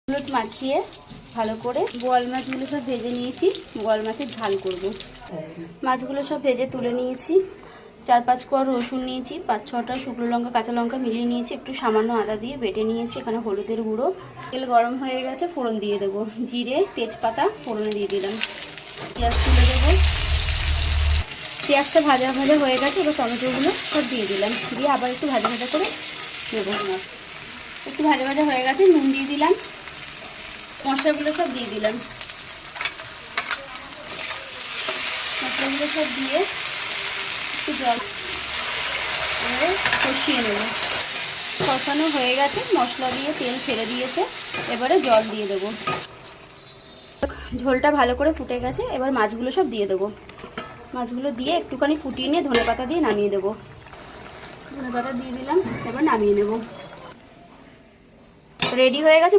হলুদ মাখিয়ে ভালো করে বোয়াল মাছগুলো সব ভেজে নিয়েছি। বোয়াল মাছের ঝাল করব। মাছগুলো সব ভেজে তুলে নিয়েছি। 4-5 কোয়া রসুন নিয়েছি, 5-6টা শুকনো লঙ্কা কাঁচা লঙ্কা মিলিয়ে নিয়েছি, একটু সামান্য আদা দিয়ে বেটে নিয়েছি। এখানে হলুদের গুঁড়ো। তেল গরম হয়ে গেছে, ফোড়ন দিয়ে দেবো। জিরে তেজপাতা ফোড়নে দিয়ে দিলাম। পেঁয়াজ তুলে দেবো। পেঁয়াজটা ভাজা ভাজা হয়ে গেছে, এবার টমেটোগুলো সব দিয়ে দিলাম। দিয়ে আবার একটু ভাজা ভাজা করে দেবো। একটু ভাজা ভাজা হয়ে গেছে, নুন দিয়ে দিলাম। মশলাগুলো সব দিয়ে দিলাম। মশলাগুলো সব দিয়ে একটু জল কষিয়ে নেব। কষানো হয়ে গেছে, মশলা দিয়ে তেল ছেড়ে দিয়েছে। এবারে জল দিয়ে দেবো। ঝোলটা ভালো করে ফুটে গেছে, এবার মাছগুলো সব দিয়ে দেবো। মাছগুলো দিয়ে একটুখানি ফুটিয়ে নিয়ে ধনেপাতা দিয়ে নামিয়ে দেবো। ধনেপাতা দিয়ে দিলাম, এবার নামিয়ে নেব। রেডি হয়ে গেছে।